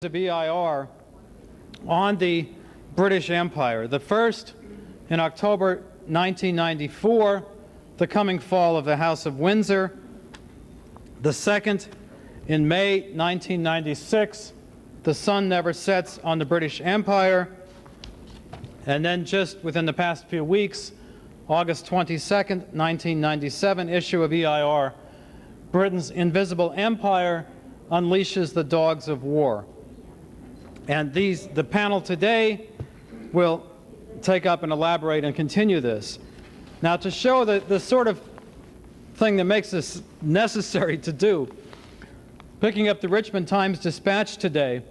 of EIR on the British Empire. The first in October 1994, the coming fall of the House of Windsor. The second in May 1996, the sun never sets on the British Empire. And then just within the past few weeks, August 22nd, 1997, issue of EIR, Britain's Invisible Empire unleashes the dogs of war. And the panel today will take up and elaborate and continue this. Now, to show the sort of thing that makes this necessary to do, picking up the Richmond Times-Dispatch today,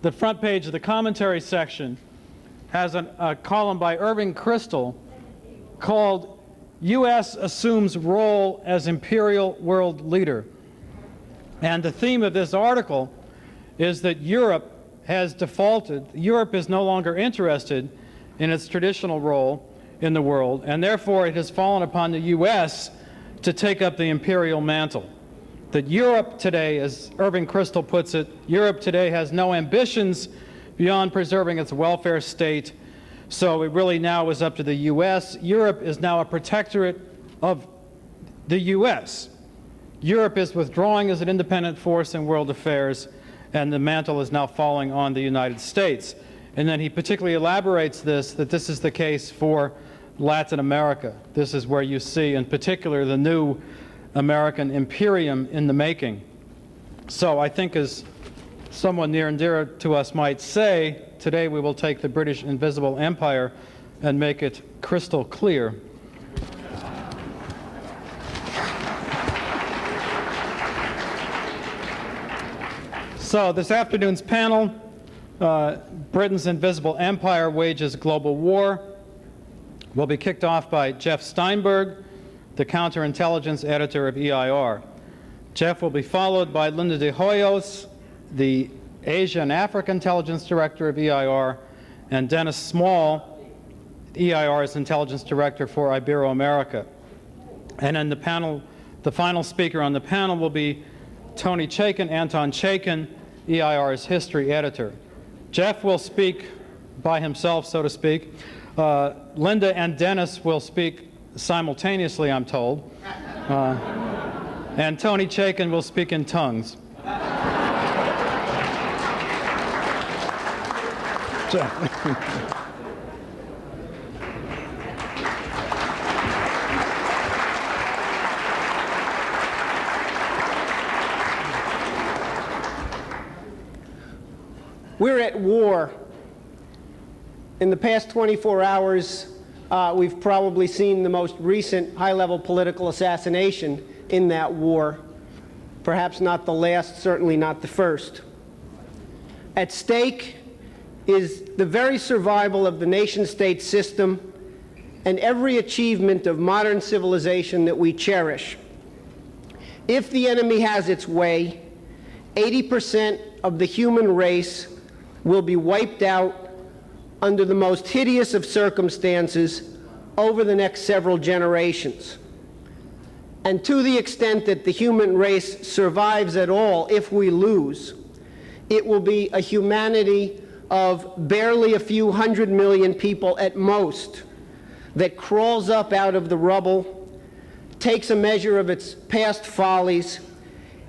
the front page of the commentary section has a column by Irving Kristol called U.S. Assumes Role as Imperial World Leader. And the theme of this article is that Europe has defaulted. Europe is no longer interested in its traditional role in the world, and therefore it has fallen upon the U.S. to take up the imperial mantle. That Europe today, as Irving Kristol puts it, Europe today has no ambitions beyond preserving its welfare state, so it really now is up to the U.S. Europe is now a protectorate of the U.S. Europe is withdrawing as an independent force in world affairs, and the mantle is now falling on the United States. And then he particularly elaborates that this is the case for Latin America. This is where you see, in particular, the new American imperium in the making. So I think, as someone near and dear to us might say, today we will take the British Invisible Empire and make it crystal clear. So this afternoon's panel, Britain's Invisible Empire Wages Global War, will be kicked off by Jeff Steinberg, the counterintelligence editor of EIR. Jeff will be followed by Linda de Hoyos, the Asia and Africa Intelligence Director of EIR, and Dennis Small, EIR's Intelligence Director for Ibero-America. And then the final speaker on the panel will be Tony Chaikin, Anton Chaikin, EIR's history editor. Jeff will speak by himself, so to speak. Linda and Dennis will speak simultaneously, I'm told. And Tony Chaikin will speak in tongues. We're at war. In the past 24 hours, we've probably seen the most recent high-level political assassination in that war. Perhaps not the last, certainly not the first. At stake is the very survival of the nation-state system and every achievement of modern civilization that we cherish. If the enemy has its way, 80% of the human race will be wiped out under the most hideous of circumstances over the next several generations. And to the extent that the human race survives at all, if we lose, it will be a humanity of barely a few 100 million people at most that crawls up out of the rubble, takes a measure of its past follies,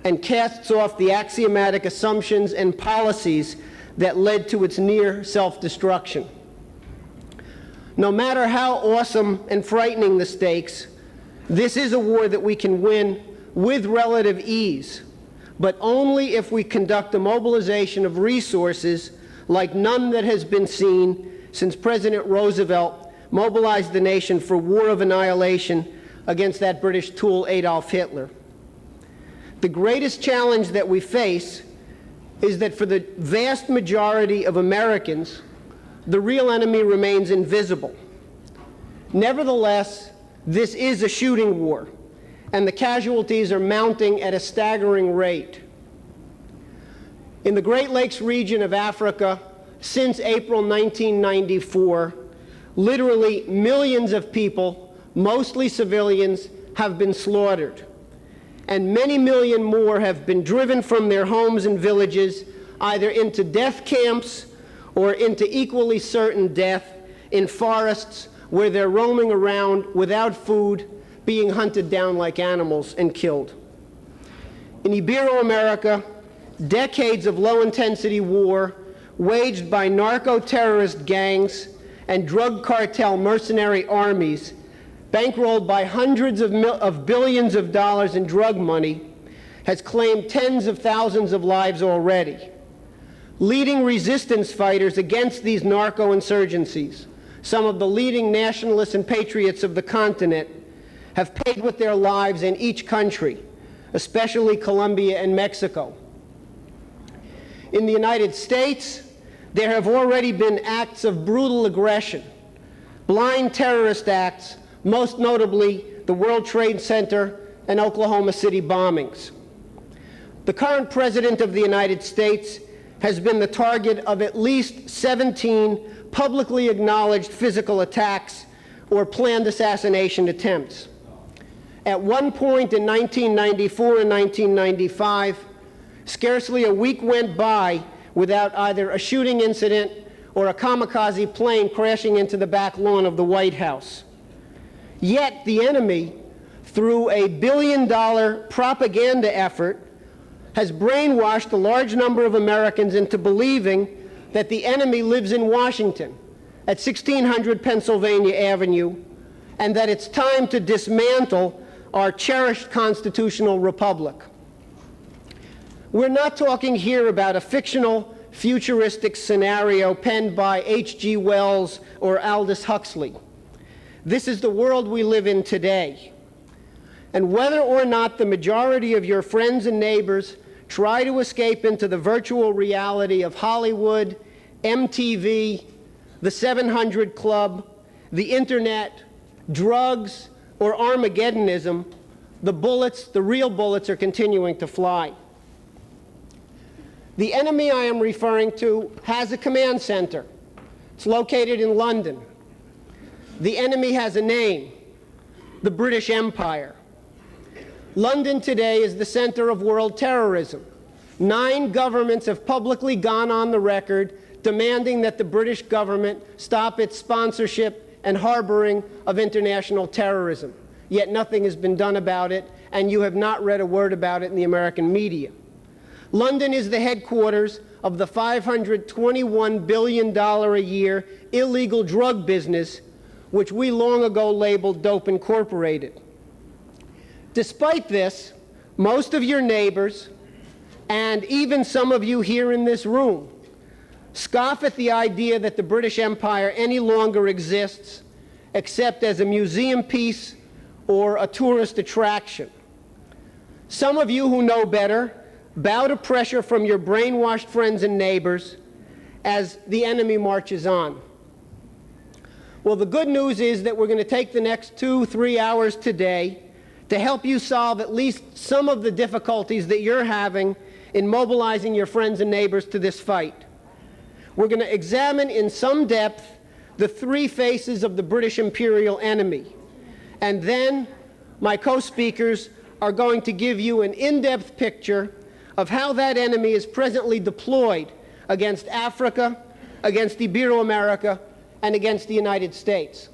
and casts off the axiomatic assumptions and policies that led to its near self-destruction. No matter how awesome and frightening the stakes, this is a war that we can win with relative ease, but only if we conduct a mobilization of resources like none that has been seen since President Roosevelt mobilized the nation for war of annihilation against that British tool Adolf Hitler. The greatest challenge that we face is that for the vast majority of Americans, the real enemy remains invisible. Nevertheless, this is a shooting war, and the casualties are mounting at a staggering rate. In the Great Lakes region of Africa, since April 1994, literally millions of people, mostly civilians, have been slaughtered. And many million more have been driven from their homes and villages either into death camps or into equally certain death in forests where they're roaming around without food, being hunted down like animals and killed. In Ibero-America, decades of low-intensity war waged by narco-terrorist gangs and drug cartel mercenary armies, bankrolled by hundreds of billions of dollars in drug money, has claimed tens of thousands of lives already. Leading resistance fighters against these narco-insurgencies, some of the leading nationalists and patriots of the continent, have paid with their lives in each country, especially Colombia and Mexico. In the United States, there have already been acts of brutal aggression, blind terrorist acts, most notably the World Trade Center and Oklahoma City bombings. The current President of the United States has been the target of at least 17 publicly acknowledged physical attacks or planned assassination attempts. At one point in 1994 and 1995, scarcely a week went by without either a shooting incident or a kamikaze plane crashing into the back lawn of the White House. Yet the enemy, through a billion-dollar propaganda effort, has brainwashed a large number of Americans into believing that the enemy lives in Washington at 1600 Pennsylvania Avenue, and that it's time to dismantle our cherished constitutional republic. We're not talking here about a fictional, futuristic scenario penned by H.G. Wells or Aldous Huxley. This is the world we live in today. And whether or not the majority of your friends and neighbors try to escape into the virtual reality of Hollywood, MTV, the 700 Club, the internet, drugs, or Armageddonism, the real bullets are continuing to fly. The enemy I am referring to has a command center. It's located in London. The enemy has a name, the British Empire. London today is the center of world terrorism. 9 governments have publicly gone on the record demanding that the British government stop its sponsorship and harboring of international terrorism. Yet nothing has been done about it, and you have not read a word about it in the American media. London is the headquarters of the $521 billion a year illegal drug business, which we long ago labeled Dope Incorporated. Despite this, most of your neighbors, and even some of you here in this room, scoff at the idea that the British Empire any longer exists except as a museum piece or a tourist attraction. Some of you who know better bow to pressure from your brainwashed friends and neighbors as the enemy marches on. Well, the good news is that we're going to take the next 2-3 hours today to help you solve at least some of the difficulties that you're having in mobilizing your friends and neighbors to this fight. We're going to examine in some depth the 3 faces of the British imperial enemy. And then my co-speakers are going to give you an in-depth picture of how that enemy is presently deployed against Africa, against Ibero-America, and against the United States.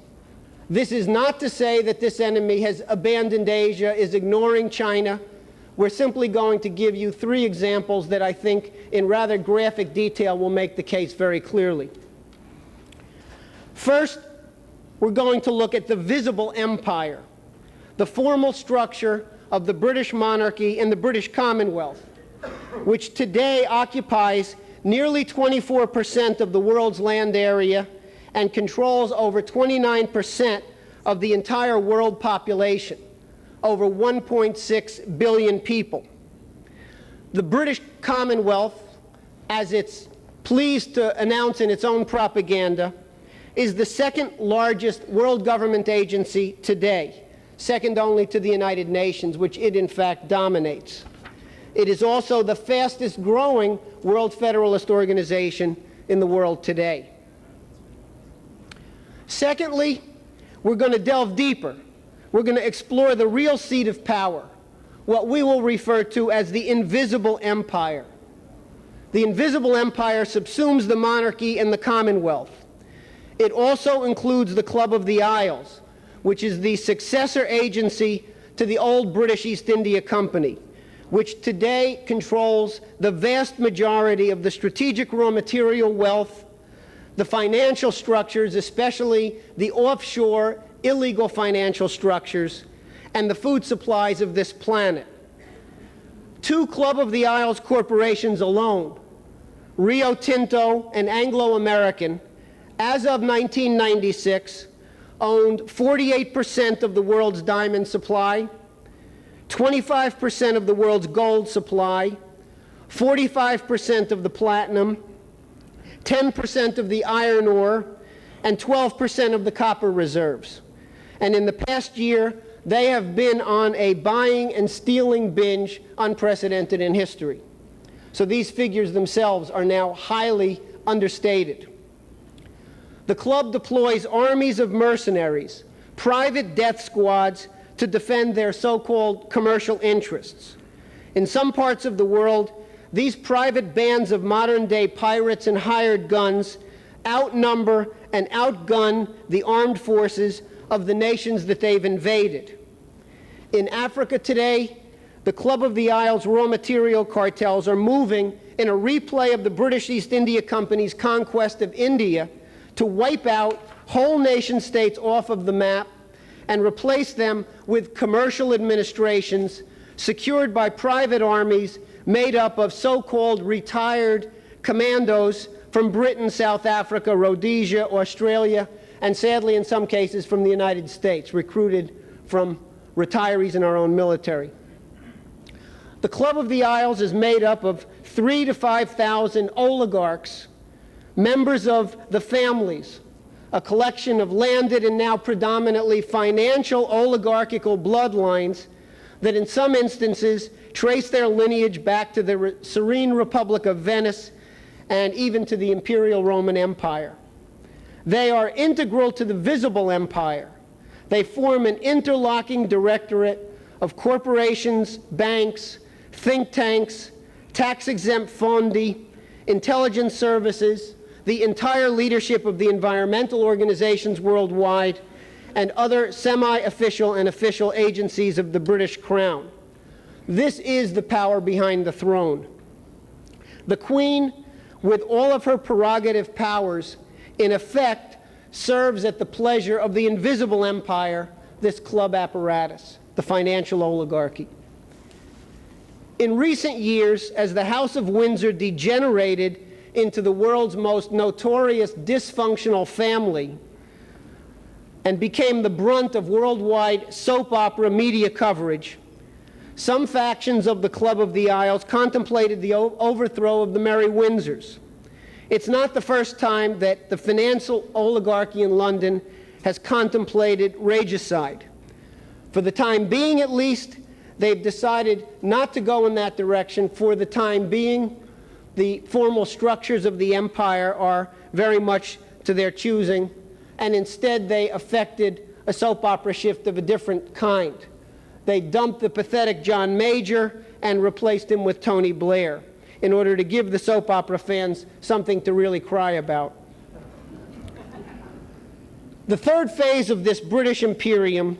This is not to say that this enemy has abandoned Asia, is ignoring China. We're simply going to give you 3 examples that I think in rather graphic detail will make the case very clearly. First, we're going to look at the visible empire, the formal structure of the British monarchy and the British Commonwealth, which today occupies nearly 24% of the world's land area and controls over 29% of the entire world population, over 1.6 billion people. The British Commonwealth, as it's pleased to announce in its own propaganda, is the second largest world government agency today, second only to the United Nations, which it in fact dominates. It is also the fastest growing World Federalist Organization in the world today. Secondly, we're going to delve deeper. We're going to explore the real seat of power, what we will refer to as the invisible empire. The invisible empire subsumes the monarchy and the Commonwealth. It also includes the Club of the Isles, which is the successor agency to the old British East India Company, which today controls the vast majority of the strategic raw material wealth, the financial structures, especially the offshore illegal financial structures, and the food supplies of this planet. Two Club of the Isles corporations alone, Rio Tinto and Anglo-American, as of 1996, owned 48% of the world's diamond supply, 25% of the world's gold supply, 45% of the platinum, 10% of the iron ore, and 12% of the copper reserves. And in the past year, they have been on a buying and stealing binge unprecedented in history. So these figures themselves are now highly understated. The club deploys armies of mercenaries, private death squads, to defend their so-called commercial interests. In some parts of the world, these private bands of modern-day pirates and hired guns outnumber and outgun the armed forces of the nations that they've invaded. In Africa today, the Club of the Isles raw material cartels are moving in a replay of the British East India Company's conquest of India to wipe out whole nation-states off of the map and replace them with commercial administrations secured by private armies made up of so-called retired commandos from Britain, South Africa, Rhodesia, Australia, and sadly in some cases from the United States, recruited from retirees in our own military. The Club of the Isles is made up of 3,000 to 5,000 oligarchs, members of the families, a collection of landed and now predominantly financial oligarchical bloodlines that in some instances trace their lineage back to the serene Republic of Venice and even to the Imperial Roman Empire. They are integral to the visible empire. They form an interlocking directorate of corporations, banks, think tanks, tax-exempt fondi, intelligence services, the entire leadership of the environmental organizations worldwide, and other semi-official and official agencies of the British Crown. This is the power behind the throne. The Queen, with all of her prerogative powers, in effect, serves at the pleasure of the invisible empire, this club apparatus, the financial oligarchy. In recent years, as the House of Windsor degenerated into the world's most notorious dysfunctional family and became the brunt of worldwide soap opera media coverage, some factions of the Club of the Isles contemplated the overthrow of the Merry Windsors. It's not the first time that the financial oligarchy in London has contemplated regicide. For the time being, at least, they've decided not to go in that direction. For the time being, the formal structures of the empire are very much to their choosing, and instead they effected a soap opera shift of a different kind. They dumped the pathetic John Major and replaced him with Tony Blair in order to give the soap opera fans something to really cry about. The third phase of this British imperium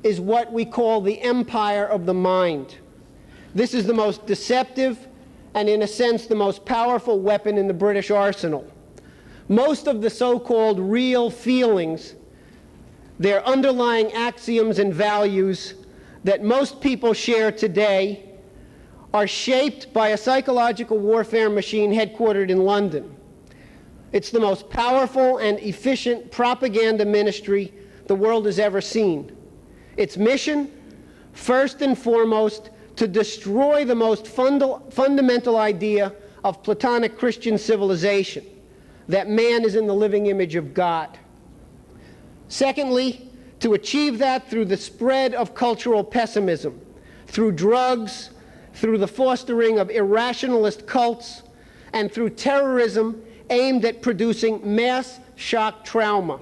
is what we call the empire of the mind. This is the most deceptive and, in a sense, the most powerful weapon in the British arsenal. Most of the so-called real feelings, their underlying axioms and values that most people share today, are shaped by a psychological warfare machine headquartered in London. It's the most powerful and efficient propaganda ministry the world has ever seen. Its mission, first and foremost, to destroy the most fundamental idea of Platonic Christian civilization, that man is in the living image of God. Secondly, to achieve that through the spread of cultural pessimism, through drugs, through the fostering of irrationalist cults, and through terrorism aimed at producing mass shock trauma.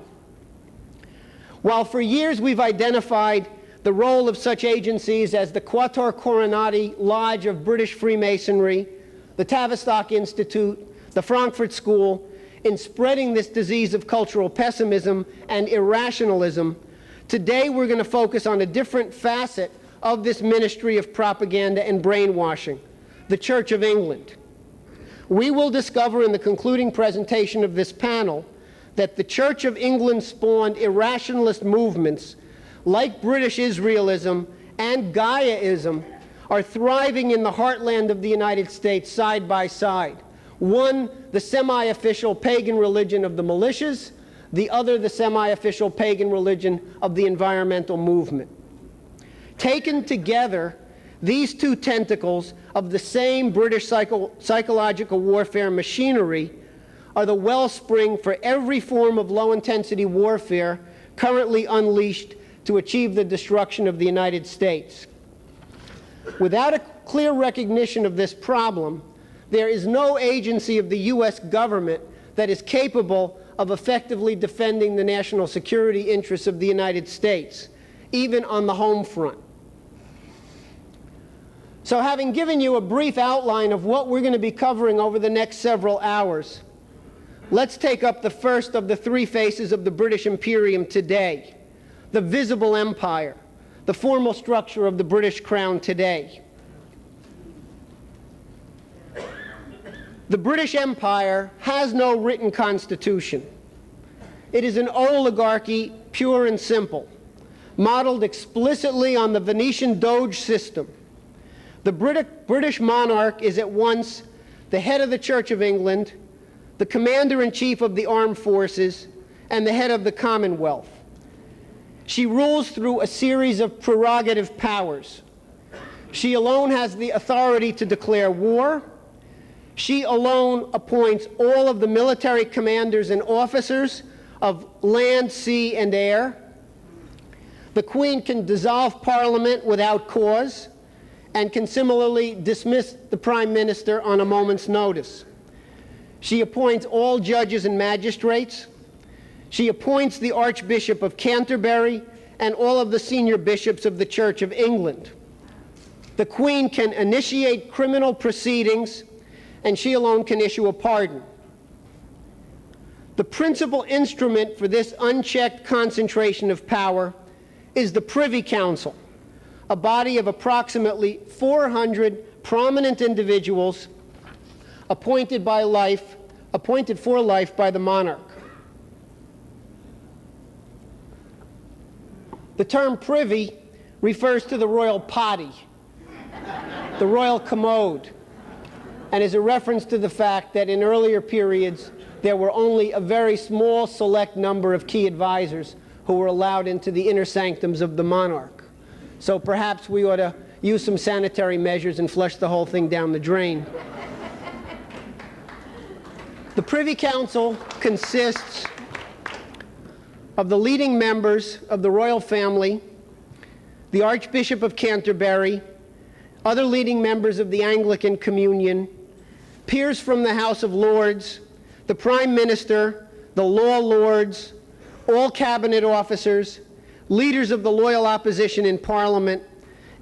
While for years we've identified the role of such agencies as the Quatuor Coronati Lodge of British Freemasonry, the Tavistock Institute, the Frankfurt School, in spreading this disease of cultural pessimism and irrationalism, today we're going to focus on a different facet of this ministry of propaganda and brainwashing, the Church of England. We will discover in the concluding presentation of this panel that the Church of England spawned irrationalist movements like British Israelism and Gaiaism are thriving in the heartland of the United States side by side. One, the semi-official pagan religion of the militias, the other, the semi-official pagan religion of the environmental movement. Taken together, these two tentacles of the same British psychological warfare machinery are the wellspring for every form of low-intensity warfare currently unleashed to achieve the destruction of the United States. Without a clear recognition of this problem, there is no agency of the U.S. government that is capable of effectively defending the national security interests of the United States, even on the home front. So having given you a brief outline of what we're going to be covering over the next several hours, let's take up the first of the three faces of the British Imperium today, the visible empire, the formal structure of the British Crown today. The British Empire has no written constitution. It is an oligarchy, pure and simple, modeled explicitly on the Venetian Doge system. The British monarch is at once the head of the Church of England, the commander-in-chief of the armed forces, and the head of the Commonwealth. She rules through a series of prerogative powers. She alone has the authority to declare war. She alone appoints all of the military commanders and officers of land, sea, and air. The Queen can dissolve Parliament without cause and can similarly dismiss the Prime Minister on a moment's notice. She appoints all judges and magistrates. She appoints the Archbishop of Canterbury and all of the senior bishops of the Church of England. The Queen can initiate criminal proceedings, and she alone can issue a pardon. The principal instrument for this unchecked concentration of power is the Privy Council, a body of approximately 400 prominent individuals appointed for life by the monarch. The term privy refers to the royal potty, the royal commode, and is a reference to the fact that in earlier periods there were only a very small select number of key advisors who were allowed into the inner sanctums of the monarch. So perhaps we ought to use some sanitary measures and flush the whole thing down the drain. The Privy Council consists of the leading members of the royal family, the Archbishop of Canterbury, other leading members of the Anglican Communion, peers from the House of Lords, the Prime Minister, the Law Lords, all cabinet officers, leaders of the loyal opposition in Parliament,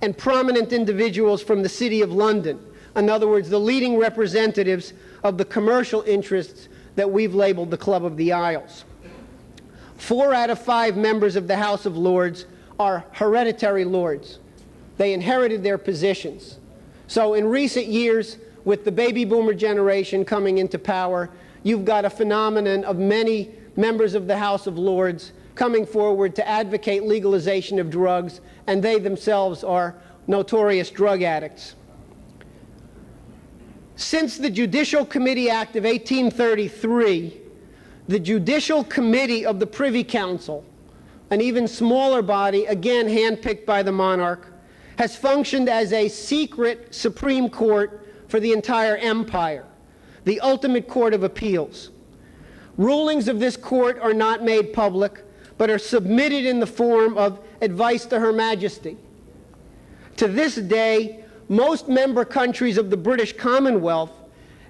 and prominent individuals from the City of London. In other words, the leading representatives of the commercial interests that we've labeled the Club of the Isles. 4 out of 5 members of the House of Lords are hereditary lords. They inherited their positions. So in recent years, with the baby boomer generation coming into power, you've got a phenomenon of many members of the House of Lords coming forward to advocate legalization of drugs, and they themselves are notorious drug addicts. Since the Judicial Committee Act of 1833, the Judicial Committee of the Privy Council, an even smaller body, again handpicked by the monarch, has functioned as a secret Supreme Court for the entire empire, the ultimate court of appeals. Rulings of this court are not made public, but are submitted in the form of advice to Her Majesty. To this day, most member countries of the British Commonwealth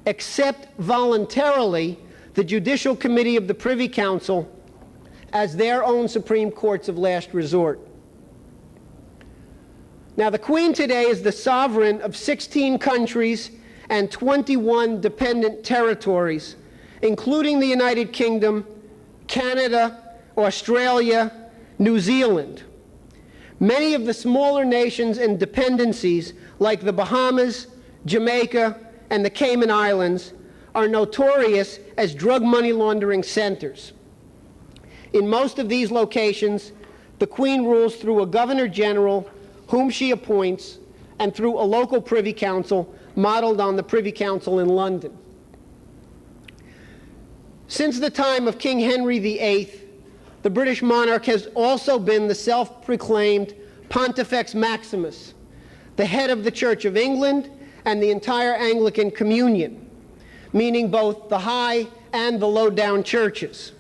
accept voluntarily the Judicial Committee of the Privy Council as their own Supreme Courts of last resort. Now, the Queen today is the sovereign of 16 countries and 21 dependent territories, including the United Kingdom, Canada, Australia, New Zealand. Many of the smaller nations and dependencies, like the Bahamas, Jamaica, and the Cayman Islands, are notorious as drug money laundering centers. In most of these locations, the Queen rules through a Governor General, whom she appoints, and through a local Privy Council modeled on the Privy Council in London. Since the time of King Henry VIII, the British monarch has also been the self-proclaimed Pontifex Maximus, the head of the Church of England and the entire Anglican Communion, meaning both the high and the low-down churches.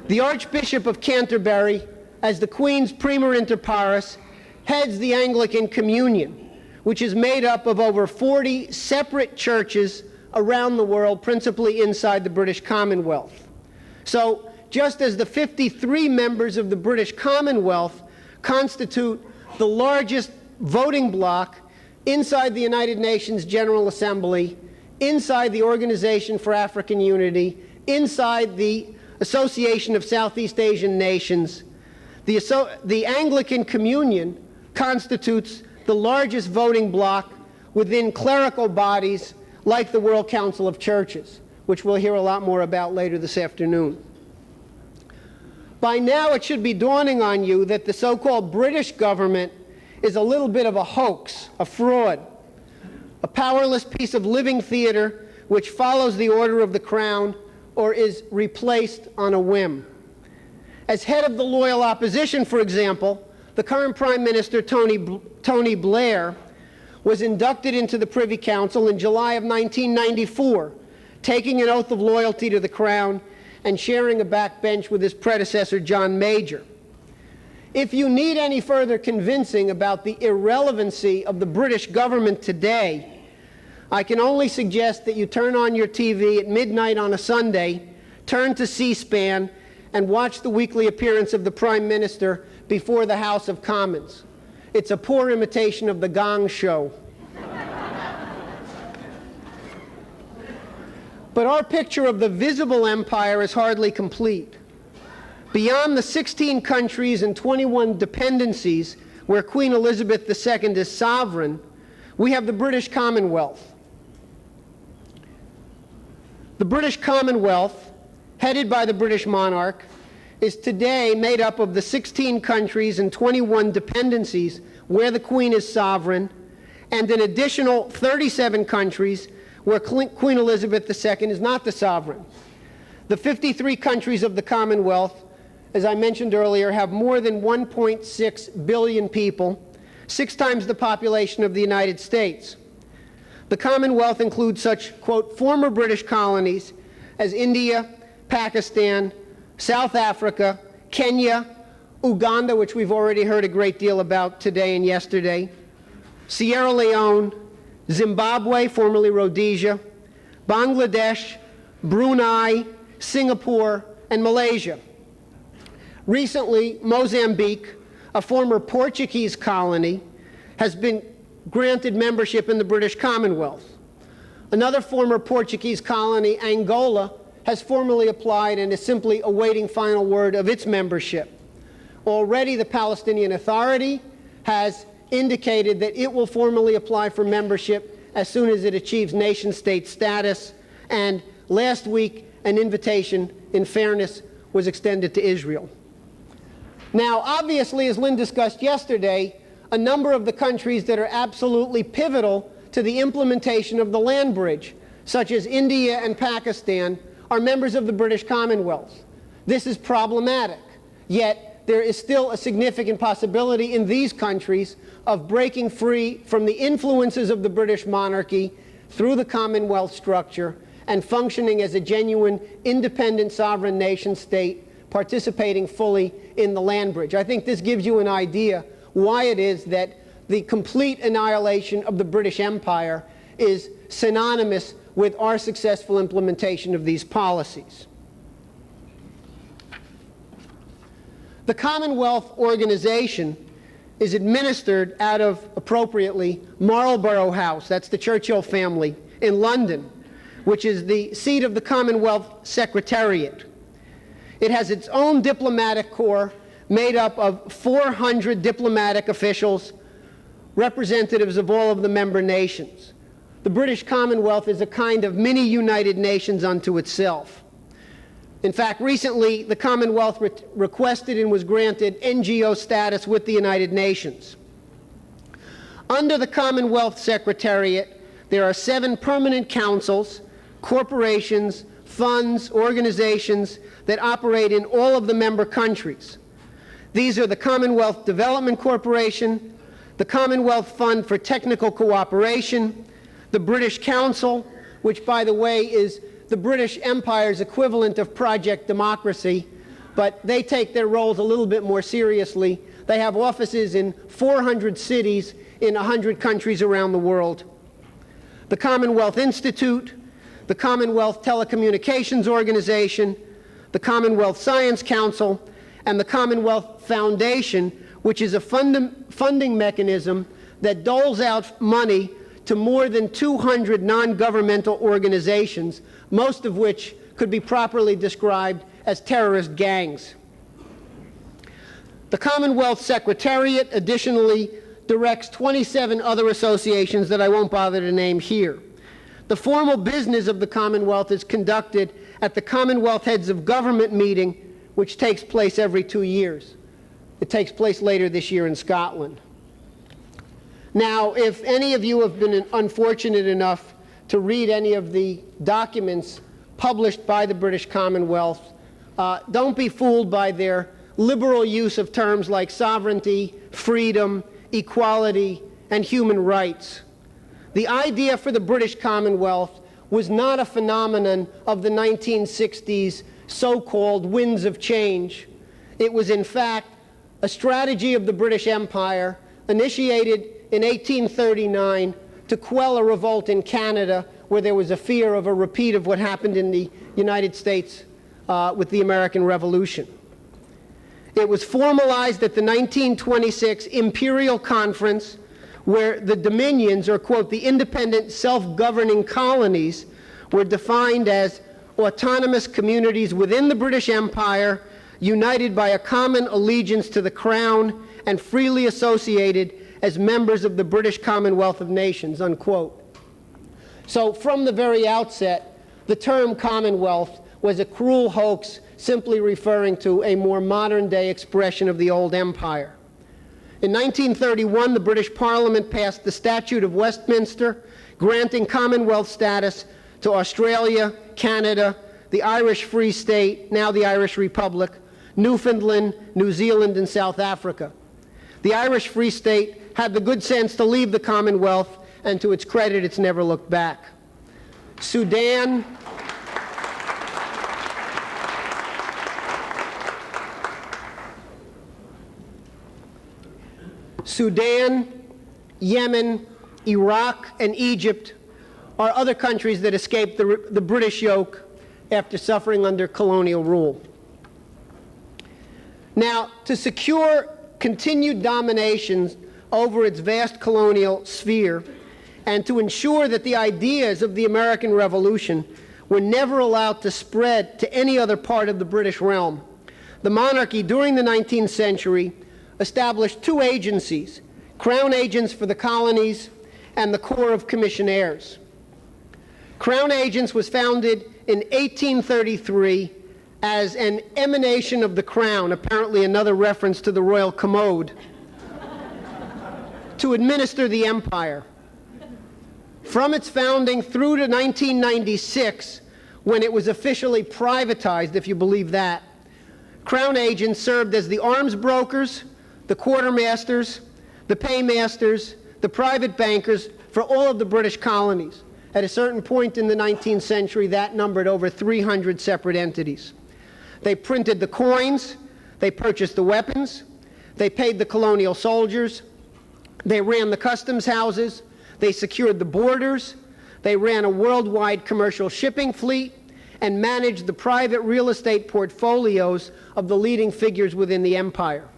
The Archbishop of Canterbury, as the Queen's Primer Inter Pares, heads the Anglican Communion, which is made up of over 40 separate churches around the world, principally inside the British Commonwealth. So, just as the 53 members of the British Commonwealth constitute the largest voting bloc inside the United Nations General Assembly, inside the Organization for African Unity, inside the Association of Southeast Asian Nations, the Anglican Communion constitutes the largest voting bloc within clerical bodies like the World Council of Churches, which we'll hear a lot more about later this afternoon. By now, it should be dawning on you that the so-called British government is a little bit of a hoax, a fraud, a powerless piece of living theater which follows the order of the Crown or is replaced on a whim. As head of the loyal opposition, for example, the current Prime Minister, Tony Blair, was inducted into the Privy Council in July of 1994, taking an oath of loyalty to the Crown and sharing a backbench with his predecessor, John Major. If you need any further convincing about the irrelevancy of the British government today, I can only suggest that you turn on your TV at midnight on a Sunday, turn to C-SPAN, and watch the weekly appearance of the Prime Minister before the House of Commons. It's a poor imitation of the Gong Show. But our picture of the visible empire is hardly complete. Beyond the 16 countries and 21 dependencies where Queen Elizabeth II is sovereign, we have the British Commonwealth. The British Commonwealth, headed by the British monarch, is today made up of the 16 countries and 21 dependencies where the Queen is sovereign, and an additional 37 countries where Queen Elizabeth II is not the sovereign. The 53 countries of the Commonwealth, as I mentioned earlier, have more than 1.6 billion people, 6 times the population of the United States. The Commonwealth includes such, quote, former British colonies as India, Pakistan, South Africa, Kenya, Uganda, which we've already heard a great deal about today and yesterday, Sierra Leone, Zimbabwe, formerly Rhodesia, Bangladesh, Brunei, Singapore, and Malaysia. Recently, Mozambique, a former Portuguese colony, has been granted membership in the British Commonwealth. Another former Portuguese colony, Angola, has formally applied and is simply awaiting final word of its membership. Already, the Palestinian Authority has indicated that it will formally apply for membership as soon as it achieves nation-state status, and last week, an invitation, in fairness, was extended to Israel. Now, obviously, as Lynn discussed yesterday, a number of the countries that are absolutely pivotal to the implementation of the land bridge, such as India and Pakistan, are members of the British Commonwealth. This is problematic, yet there is still a significant possibility in these countries of breaking free from the influences of the British monarchy through the Commonwealth structure and functioning as a genuine, independent, sovereign nation-state, participating fully in the land bridge. I think this gives you an idea why it is that the complete annihilation of the British Empire is synonymous with our successful implementation of these policies. The Commonwealth organization is administered out of, appropriately, Marlborough House, that's the Churchill family, in London, which is the seat of the Commonwealth Secretariat. It has its own diplomatic corps made up of 400 diplomatic officials, representatives of all of the member nations. The British Commonwealth is a kind of mini United Nations unto itself. In fact, recently, the Commonwealth requested and was granted NGO status with the United Nations. Under the Commonwealth Secretariat, there are 7 permanent councils, corporations, funds, organizations that operate in all of the member countries. These are the Commonwealth Development Corporation, the Commonwealth Fund for Technical Cooperation, the British Council, which, by the way, is the British Empire's equivalent of Project Democracy, but they take their roles a little bit more seriously. They have offices in 400 cities in 100 countries around the world. The Commonwealth Institute, the Commonwealth Telecommunications Organization, the Commonwealth Science Council, and the Commonwealth Foundation, which is a funding mechanism that doles out money to more than 200 non-governmental organizations, most of which could be properly described as terrorist gangs. The Commonwealth Secretariat additionally directs 27 other associations that I won't bother to name here. The formal business of the Commonwealth is conducted at the Commonwealth Heads of Government meeting, which takes place every 2 years. It takes place later this year in Scotland. Now, if any of you have been unfortunate enough to read any of the documents published by the British Commonwealth, don't be fooled by their liberal use of terms like sovereignty, freedom, equality, and human rights. The idea for the British Commonwealth was not a phenomenon of the 1960s so-called winds of change. It was, in fact, a strategy of the British Empire initiated in 1839 to quell a revolt in Canada where there was a fear of a repeat of what happened in the United States with the American Revolution. It was formalized at the 1926 Imperial Conference, where the dominions, or quote, the independent self-governing colonies, were defined as autonomous communities within the British Empire, united by a common allegiance to the Crown and freely associated as members of the British Commonwealth of Nations, unquote. So from the very outset, the term Commonwealth was a cruel hoax simply referring to a more modern-day expression of the old empire. In 1931, the British Parliament passed the Statute of Westminster, granting Commonwealth status to Australia, Canada, the Irish Free State, now the Irish Republic, Newfoundland, New Zealand, and South Africa. The Irish Free State had the good sense to leave the Commonwealth, and to its credit, it's never looked back. Sudan, Yemen, Iraq, and Egypt are other countries that escaped the British yoke after suffering under colonial rule. Now, to secure continued domination over its vast colonial sphere, and to ensure that the ideas of the American Revolution were never allowed to spread to any other part of the British realm, the monarchy during the 19th century established 2 agencies, Crown Agents for the colonies and the Corps of Commissionaires. Crown Agents was founded in 1833 as an emanation of the Crown, apparently another reference to the Royal Commode, to administer the empire. From its founding through to 1996, when it was officially privatized, if you believe that, Crown Agents served as the arms brokers, the quartermasters, the paymasters, the private bankers for all of the British colonies. At a certain point in the 19th century, that numbered over 300 separate entities. They printed the coins, they purchased the weapons, they paid the colonial soldiers, they ran the customs houses, they secured the borders, they ran a worldwide commercial shipping fleet, and managed the private real estate portfolios of the leading figures within the empire.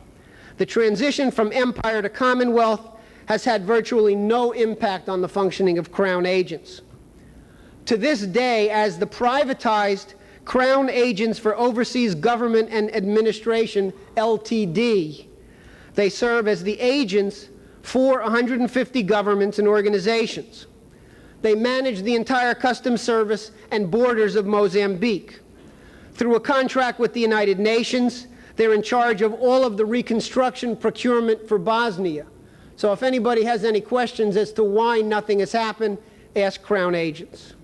The transition from empire to Commonwealth has had virtually no impact on the functioning of Crown agents. To this day, as the privatized Crown Agents for Overseas Government and Administration, LTD, they serve as the agents for 150 governments and organizations. They manage the entire customs service and borders of Mozambique. Through a contract with the United Nations, they're in charge of all of the reconstruction procurement for Bosnia. So if anybody has any questions as to why nothing has happened, ask Crown agents.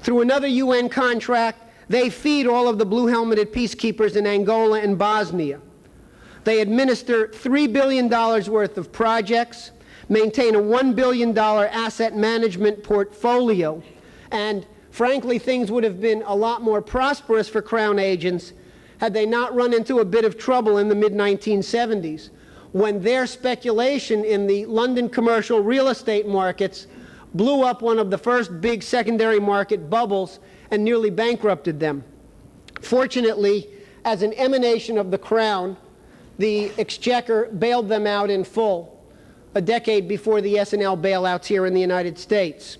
Through another UN contract, they feed all of the blue-helmeted peacekeepers in Angola and Bosnia. They administer $3 billion worth of projects, maintain a $1 billion asset management portfolio, and frankly, things would have been a lot more prosperous for Crown agents had they not run into a bit of trouble in the mid-1970s, when their speculation in the London commercial real estate markets blew up one of the first big secondary market bubbles and nearly bankrupted them. Fortunately, as an emanation of the Crown, the Exchequer bailed them out in full, a decade before the S&L bailouts here in the United States.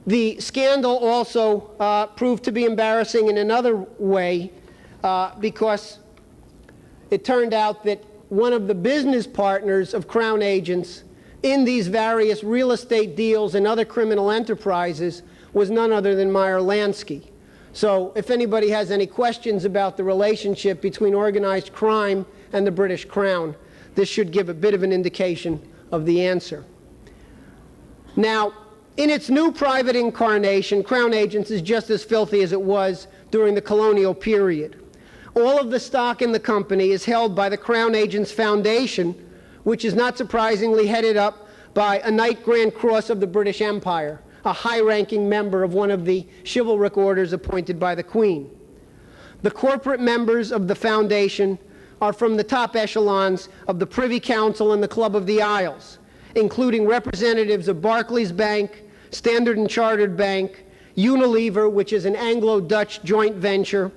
The scandal also proved to be embarrassing in another way because it turned out that one of the business partners of Crown agents in these various real estate deals and other criminal enterprises was none other than Meyer Lansky. So if anybody has any questions about the relationship between organized crime and the British Crown, this should give a bit of an indication of the answer. Now, in its new private incarnation, Crown Agents is just as filthy as it was during the colonial period. All of the stock in the company is held by the Crown Agents Foundation, which is not surprisingly headed up by a Knight Grand Cross of the British Empire, a high-ranking member of one of the chivalric orders appointed by the Queen. The corporate members of the foundation are from the top echelons of the Privy Council and the Club of the Isles, including representatives of Barclays Bank, Standard & Chartered Bank, Unilever, which is an Anglo-Dutch joint venture,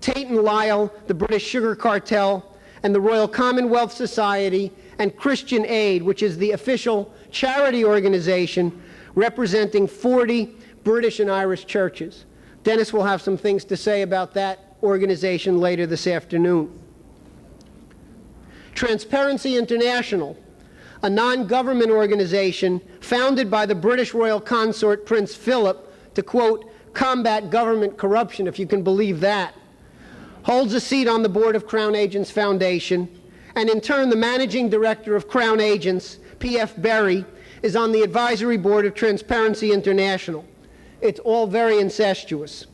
Tate & Lyle, the British Sugar Cartel, and the Royal Commonwealth Society, and Christian Aid, which is the official charity organization representing 40 British and Irish churches. Dennis will have some things to say about that organization later this afternoon. Transparency International, a non-government organization founded by the British royal consort Prince Philip to, quote, combat government corruption, if you can believe that, holds a seat on the board of Crown Agents Foundation, and in turn the managing director of Crown Agents, P.F. Berry, is on the advisory board of Transparency International. It's all very incestuous.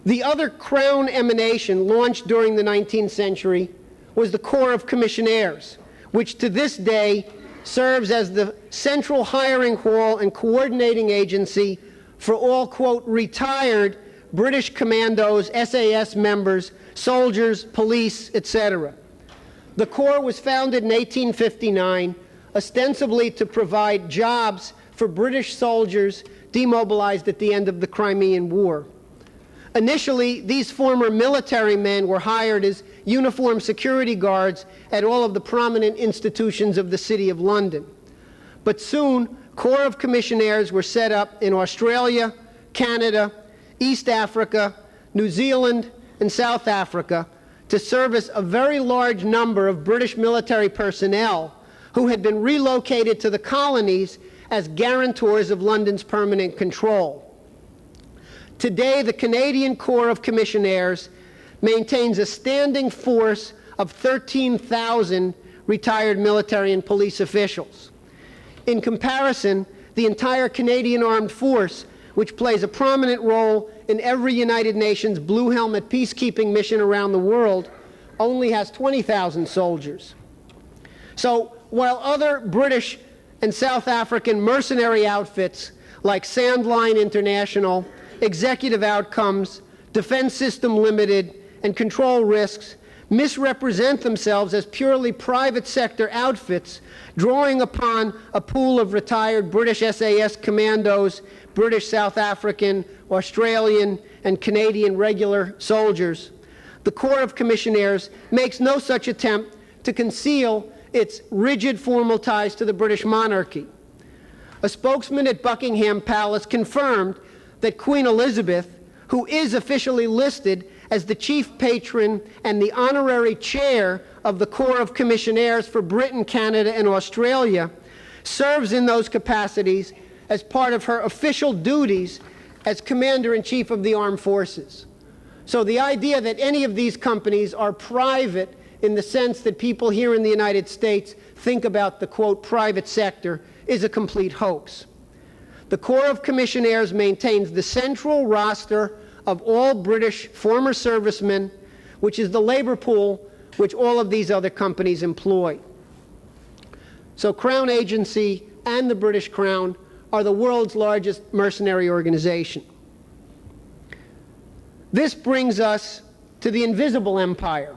The other Crown emanation launched during the 19th century was the Corps of Commissionaires, which to this day serves as the central hiring hall and coordinating agency for all, quote, retired British commandos, SAS members, soldiers, police, etc. The Corps was founded in 1859, ostensibly to provide jobs for British soldiers demobilized at the end of the Crimean War. Initially, these former military men were hired as uniformed security guards at all of the prominent institutions of the City of London. But soon, Corps of Commissionaires were set up in Australia, Canada, East Africa, New Zealand, and South Africa to service a very large number of British military personnel who had been relocated to the colonies as guarantors of London's permanent control. Today, the Canadian Corps of Commissionaires maintains a standing force of 13,000 retired military and police officials. In comparison, the entire Canadian Armed Force, which plays a prominent role in every United Nations Blue Helmet peacekeeping mission around the world, only has 20,000 soldiers. So, while other British and South African mercenary outfits like Sandline International, Executive Outcomes, Defense System Limited, and Control Risks misrepresent themselves as purely private sector outfits, drawing upon a pool of retired British SAS commandos, British, South African, Australian, and Canadian regular soldiers, the Corps of Commissionaires makes no such attempt to conceal its rigid formal ties to the British monarchy. A spokesman at Buckingham Palace confirmed that Queen Elizabeth, who is officially listed as the chief patron and the honorary chair of the Corps of Commissionaires for Britain, Canada, and Australia, serves in those capacities as part of her official duties as Commander-in-Chief of the Armed Forces. So the idea that any of these companies are private in the sense that people here in the United States think about the, quote, private sector is a complete hoax. The Corps of Commissionaires maintains the central roster of all British former servicemen, which is the labor pool which all of these other companies employ. So Crown Agency and the British Crown are the world's largest mercenary organization. This brings us to the invisible empire,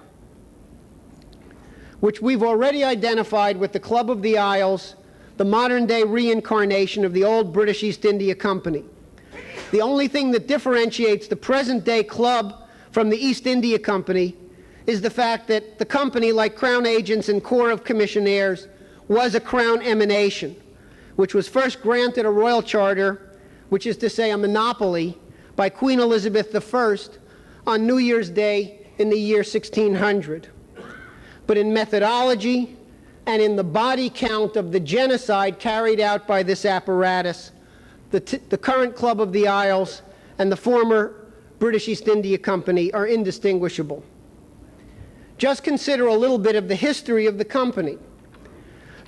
which we've already identified with the Club of the Isles, the modern-day reincarnation of the old British East India Company. The only thing that differentiates the present-day club from the East India Company is the fact that the company, like Crown Agents and Corps of Commissionaires, was a Crown emanation, which was first granted a royal charter, which is to say a monopoly, by Queen Elizabeth I on New Year's Day in the year 1600. But in methodology and in the body count of the genocide carried out by this apparatus, the current Club of the Isles and the former British East India Company are indistinguishable. Just consider a little bit of the history of the company.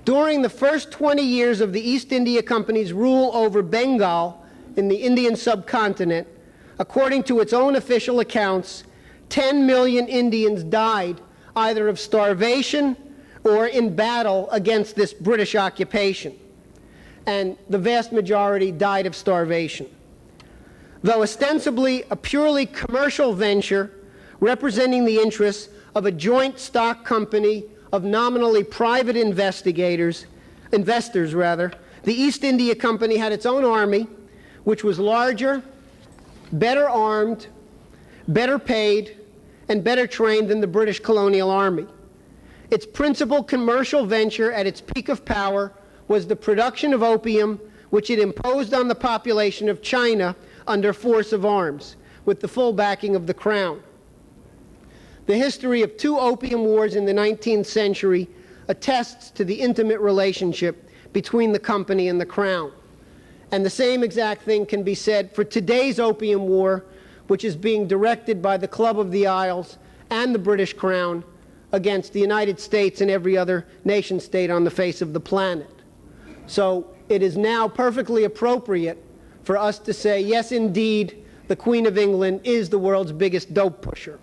During the first 20 years of the East India Company's rule over Bengal in the Indian subcontinent, according to its own official accounts, 10 million Indians died either of starvation or in battle against this British occupation. And the vast majority died of starvation. Though ostensibly a purely commercial venture representing the interests of a joint stock company of nominally private investors, the East India Company had its own army, which was larger, better armed, better paid, and better trained than the British colonial army. Its principal commercial venture at its peak of power was the production of opium, which it imposed on the population of China under force of arms, with the full backing of the Crown. The history of two opium wars in the 19th century attests to the intimate relationship between the company and the Crown. And the same exact thing can be said for today's opium war, which is being directed by the Club of the Isles and the British Crown against the United States and every other nation state on the face of the planet. So it is now perfectly appropriate for us to say, yes, indeed, the Queen of England is the world's biggest dope pusher.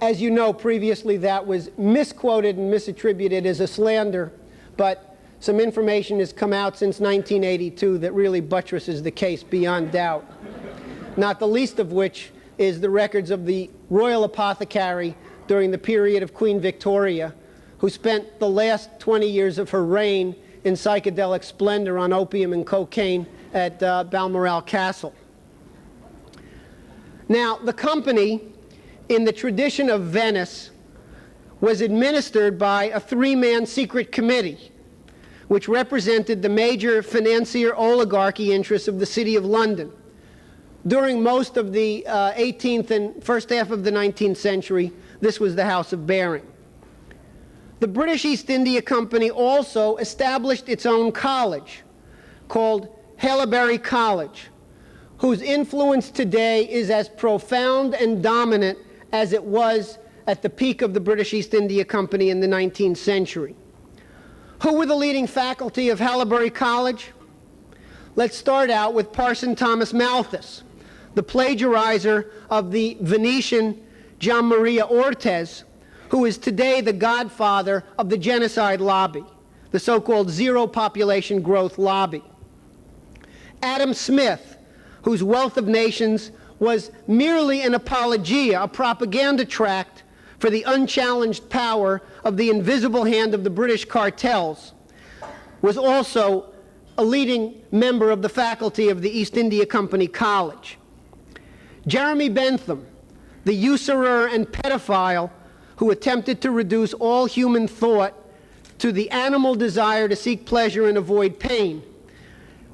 As you know, previously that was misquoted and misattributed as a slander, but some information has come out since 1982 that really buttresses the case beyond doubt. Not the least of which is the records of the royal apothecary during the period of Queen Victoria, who spent the last 20 years of her reign in psychedelic splendor on opium and cocaine at Balmoral Castle. Now, the company, in the tradition of Venice, was administered by a three-man secret committee, which represented the major financier oligarchy interests of the City of London. During most of the 18th and first half of the 19th century, this was the House of Baring. The British East India Company also established its own college, called Haileybury College, whose influence today is as profound and dominant as it was at the peak of the British East India Company in the 19th century. Who were the leading faculty of Haileybury College? Let's start out with Parson Thomas Malthus, the plagiarizer of the Venetian Gian Maria Ortez, who is today the godfather of the genocide lobby, the so-called zero population growth lobby. Adam Smith, whose Wealth of Nations was merely an apologia, a propaganda tract for the unchallenged power of the invisible hand of the British cartels, was also a leading member of the faculty of the East India Company College. Jeremy Bentham, the usurer and pedophile who attempted to reduce all human thought to the animal desire to seek pleasure and avoid pain,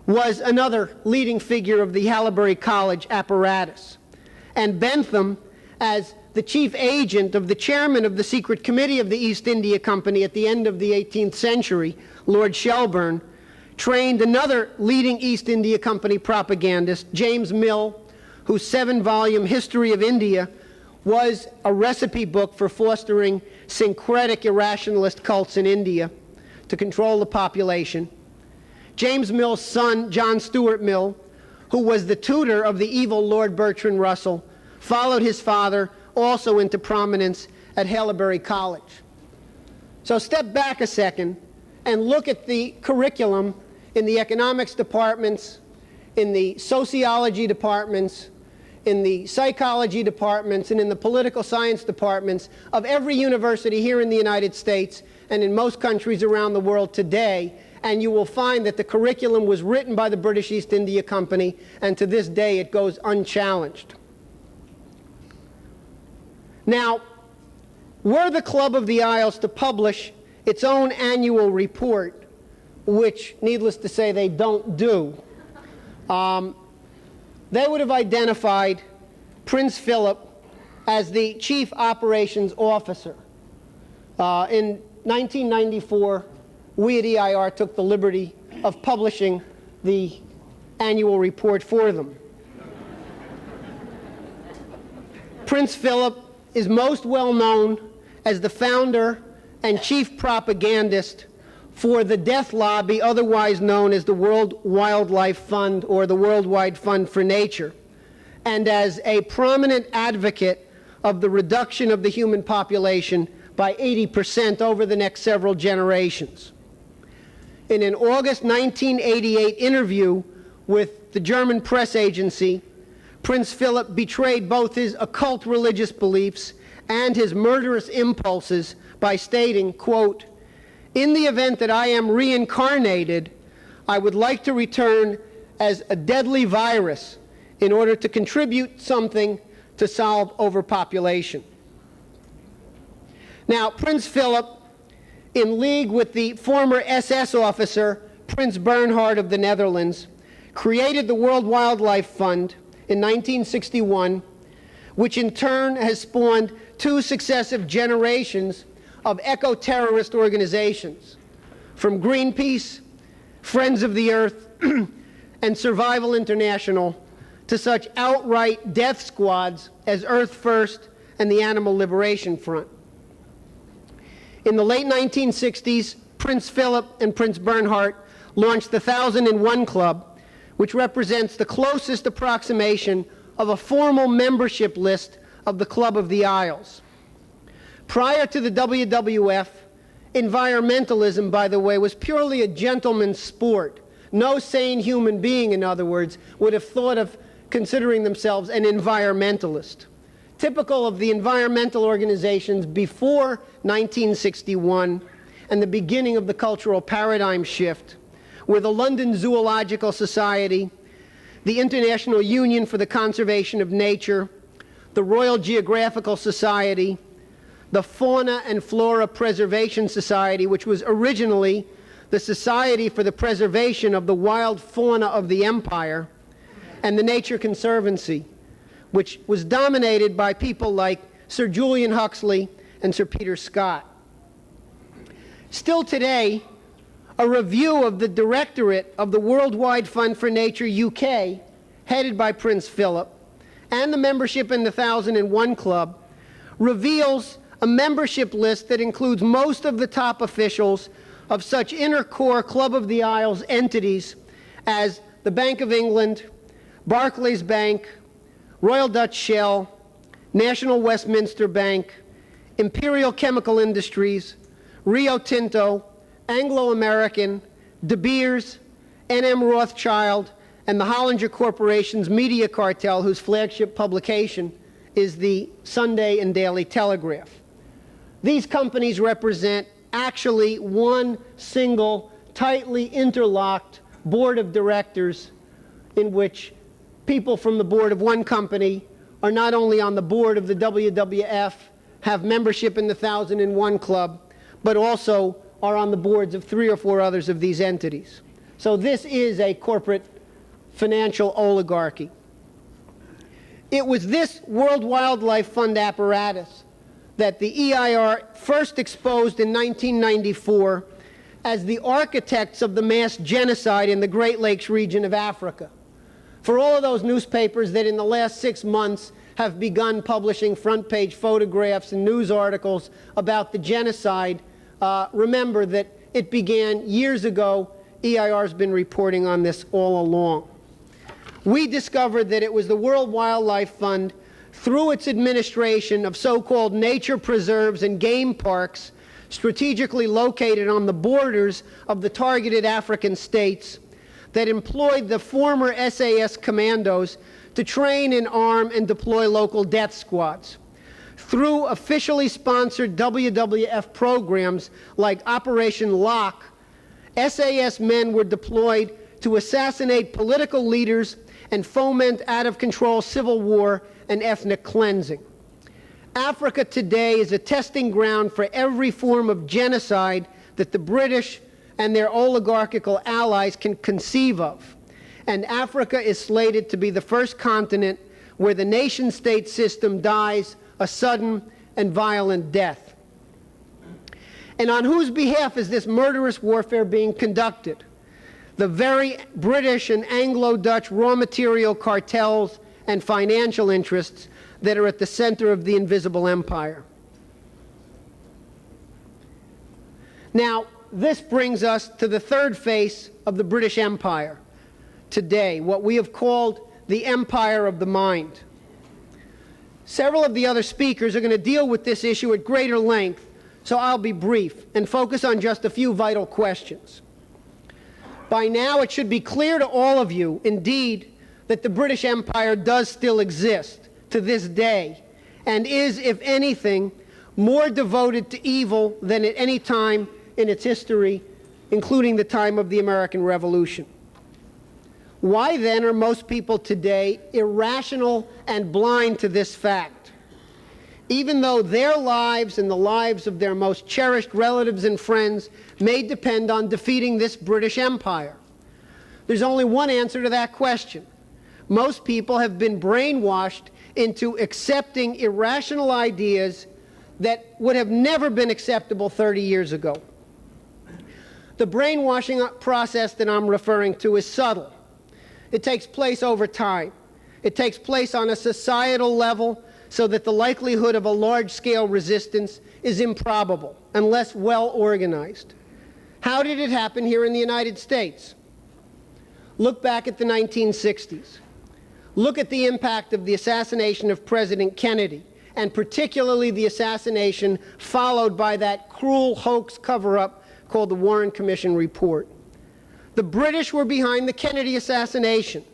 was another leading figure of the Haileybury College apparatus. And Bentham, as the chief agent of the chairman of the secret committee of the East India Company at the end of the 18th century, Lord Shelburne, trained another leading East India Company propagandist, James Mill, whose 7-volume History of India was a recipe book for fostering syncretic irrationalist cults in India to control the population. James Mill's son, John Stuart Mill, who was the tutor of the evil Lord Bertrand Russell, followed his father also into prominence at Haileybury College. So step back a second and look at the curriculum in the economics departments, in the sociology departments, in the psychology departments, and in the political science departments of every university here in the United States and in most countries around the world today, and you will find that the curriculum was written by the British East India Company, and to this day it goes unchallenged. Now, were the Club of the Isles to publish its own annual report, which, needless to say, they don't do, they would have identified Prince Philip as the Chief Operations Officer. In 1994, we at EIR took the liberty of publishing the annual report for them. Prince Philip is most well known as the founder and chief propagandist for the death lobby, otherwise known as the World Wildlife Fund or the Worldwide Fund for Nature, and as a prominent advocate of the reduction of the human population by 80% over the next several generations. In an August 1988 interview with the German press agency, Prince Philip betrayed both his occult religious beliefs and his murderous impulses by stating, quote, "In the event that I am reincarnated, I would like to return as a deadly virus in order to contribute something to solve overpopulation." Now, Prince Philip, in league with the former SS officer, Prince Bernhard of the Netherlands, created the World Wildlife Fund in 1961, which in turn has spawned 2 successive generations of eco-terrorist organizations, from Greenpeace, Friends of the Earth, and Survival International, to such outright death squads as Earth First and the Animal Liberation Front. In the late 1960s, Prince Philip and Prince Bernhard launched the 1001 Club, which represents the closest approximation of a formal membership list of the Club of the Isles. Prior to the WWF, environmentalism, by the way, was purely a gentleman's sport. No sane human being, in other words, would have thought of considering themselves an environmentalist. Typical of the environmental organizations before 1961 and the beginning of the cultural paradigm shift were the London Zoological Society, the International Union for the Conservation of Nature, the Royal Geographical Society, the Fauna and Flora Preservation Society, which was originally the Society for the Preservation of the Wild Fauna of the Empire, and the Nature Conservancy, which was dominated by people like Sir Julian Huxley and Sir Peter Scott. Still today, a review of the Directorate of the Worldwide Fund for Nature UK, headed by Prince Philip, and the membership in the 1001 Club, reveals a membership list that includes most of the top officials of such inner core Club of the Isles entities as the Bank of England, Barclays Bank, Royal Dutch Shell, National Westminster Bank, Imperial Chemical Industries, Rio Tinto, Anglo-American, De Beers, N.M. Rothschild, and the Hollinger Corporation's media cartel, whose flagship publication is the Sunday and Daily Telegraph. These companies represent actually one single tightly interlocked board of directors in which people from the board of one company are not only on the board of the WWF, have membership in the 1001 Club, but also are on the boards of 3 or 4 others of these entities. So this is a corporate financial oligarchy. It was this World Wildlife Fund apparatus that the EIR first exposed in 1994 as the architects of the mass genocide in the Great Lakes region of Africa. For all of those newspapers that in the last 6 months have begun publishing front-page photographs and news articles about the genocide, remember that it began years ago. EIR has been reporting on this all along. We discovered that it was the World Wildlife Fund, through its administration of so-called nature preserves and game parks strategically located on the borders of the targeted African states, that employed the former SAS commandos to train and arm and deploy local death squads. Through officially sponsored WWF programs like Operation Lock, SAS men were deployed to assassinate political leaders and foment out-of-control civil war and ethnic cleansing. Africa today is a testing ground for every form of genocide that the British and their oligarchical allies can conceive of. And Africa is slated to be the first continent where the nation-state system dies a sudden and violent death. And on whose behalf is this murderous warfare being conducted? The very British and Anglo-Dutch raw material cartels and financial interests that are at the center of the invisible empire. Now, this brings us to the third face of the British Empire today, what we have called the empire of the mind. Several of the other speakers are going to deal with this issue at greater length, so I'll be brief and focus on just a few vital questions. By now, it should be clear to all of you, indeed, that the British Empire does still exist to this day, and is, if anything, more devoted to evil than at any time in its history, including the time of the American Revolution. Why then are most people today irrational and blind to this fact? Even though their lives and the lives of their most cherished relatives and friends may depend on defeating this British Empire. There's only one answer to that question. Most people have been brainwashed into accepting irrational ideas that would have never been acceptable 30 years ago. The brainwashing process that I'm referring to is subtle. It takes place over time. It takes place on a societal level so that the likelihood of a large-scale resistance is improbable unless well organized. How did it happen here in the United States? Look back at the 1960s. Look at the impact of the assassination of President Kennedy, and particularly the assassination followed by that cruel hoax cover-up called the Warren Commission report. The British were behind the Kennedy assassination,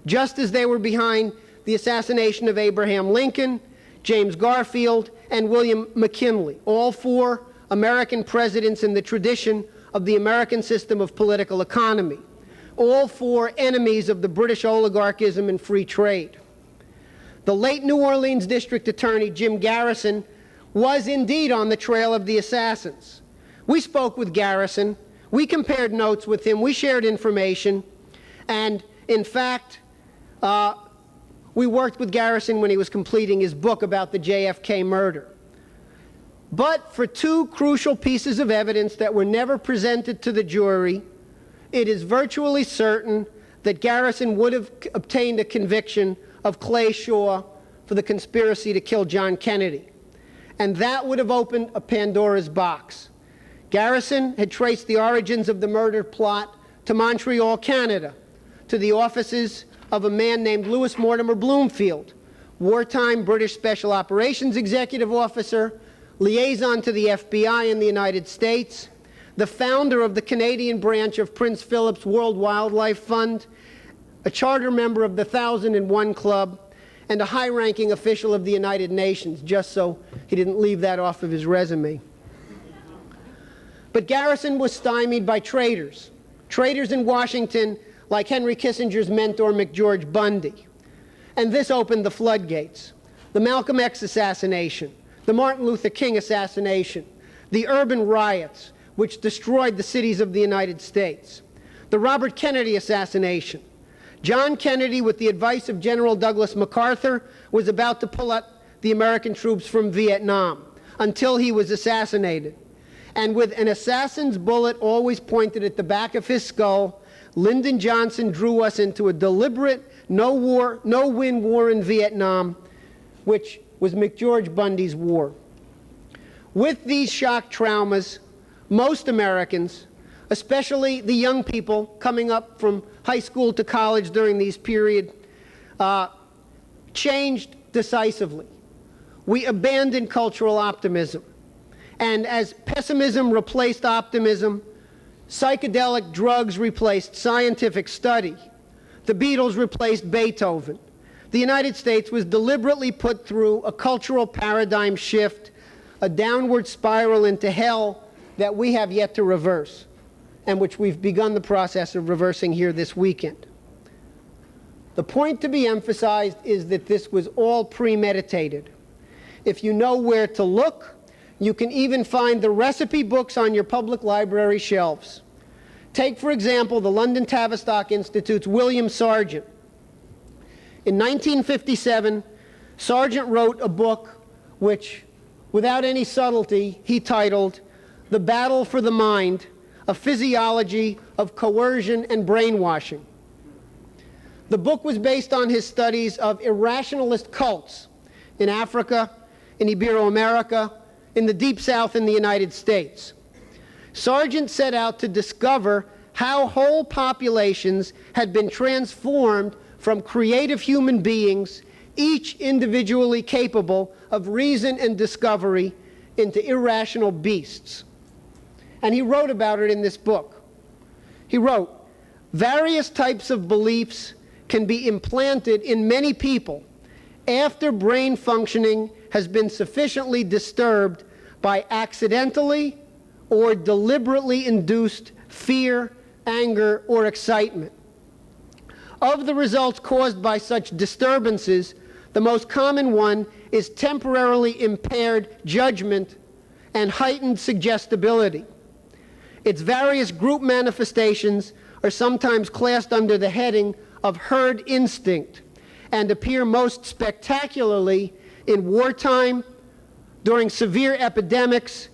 just as they were behind the assassination of Abraham Lincoln, James Garfield, and William McKinley, all 4 American presidents in the tradition of the American system of political economy, all 4 enemies of the British oligarchism and free trade. The late New Orleans District Attorney Jim Garrison was indeed on the trail of the assassins. We spoke with Garrison, we compared notes with him, we shared information, and in fact, we worked with Garrison when he was completing his book about the JFK murder. But for 2 crucial pieces of evidence that were never presented to the jury, it is virtually certain that Garrison would have obtained a conviction of Clay Shaw for the conspiracy to kill John Kennedy. And that would have opened a Pandora's box. Garrison had traced the origins of the murder plot to Montreal, Canada, to the offices of a man named Louis Mortimer Bloomfield, wartime British Special Operations Executive Officer, liaison to the FBI in the United States, the founder of the Canadian branch of Prince Philip's World Wildlife Fund, a charter member of the 1001 Club, and a high-ranking official of the United Nations, just so he didn't leave that off of his resume. But Garrison was stymied by traitors in Washington like Henry Kissinger's mentor, McGeorge Bundy. And this opened the floodgates. The Malcolm X assassination, the Martin Luther King assassination, the urban riots, which destroyed the cities of the United States, the Robert Kennedy assassination. John Kennedy, with the advice of General Douglas MacArthur, was about to pull out the American troops from Vietnam until he was assassinated. And with an assassin's bullet always pointed at the back of his skull, Lyndon Johnson drew us into a deliberate no-win war in Vietnam, which was McGeorge Bundy's war. With these shock traumas, most Americans, especially the young people coming up from high school to college during these periods, changed decisively. We abandoned cultural optimism. And as pessimism replaced optimism, psychedelic drugs replaced scientific study. The Beatles replaced Beethoven. The United States was deliberately put through a cultural paradigm shift, a downward spiral into hell that we have yet to reverse, and which we've begun the process of reversing here this weekend. The point to be emphasized is that this was all premeditated. If you know where to look, you can even find the recipe books on your public library shelves. Take, for example, the London Tavistock Institute's William Sargent. In 1957, Sargent wrote a book which, without any subtlety, he titled The Battle for the Mind, A Physiology of Coercion and Brainwashing. The book was based on his studies of irrationalist cults in Africa, in Ibero-America, in the Deep South in the United States. Sargent set out to discover how whole populations had been transformed from creative human beings, each individually capable of reason and discovery, into irrational beasts. And he wrote about it in this book. He wrote, "Various types of beliefs can be implanted in many people after brain functioning has been sufficiently disturbed by accidentally or deliberately induced fear, anger, or excitement. Of the results caused by such disturbances, the most common one is temporarily impaired judgment and heightened suggestibility. Its various group manifestations are sometimes classed under the heading of herd instinct and appear most spectacularly in wartime, during severe epidemics,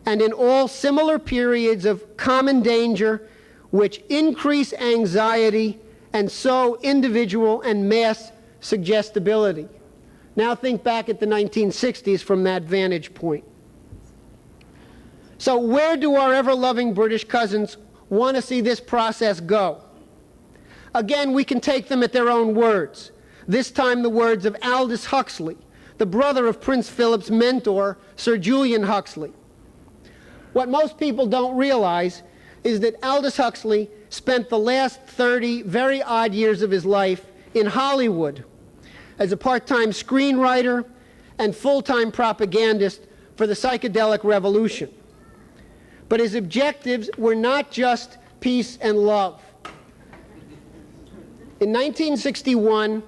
and in all similar periods of common danger which increase anxiety and sow individual and mass suggestibility." Now think back at the 1960s from that vantage point. So where do our ever-loving British cousins want to see this process go? Again, we can take them at their own words, this time the words of Aldous Huxley, the brother of Prince Philip's mentor, Sir Julian Huxley. What most people don't realize is that Aldous Huxley spent the last 30 very odd years of his life in Hollywood as a part-time screenwriter and full-time propagandist for the psychedelic revolution. But his objectives were not just peace and love. In 1961,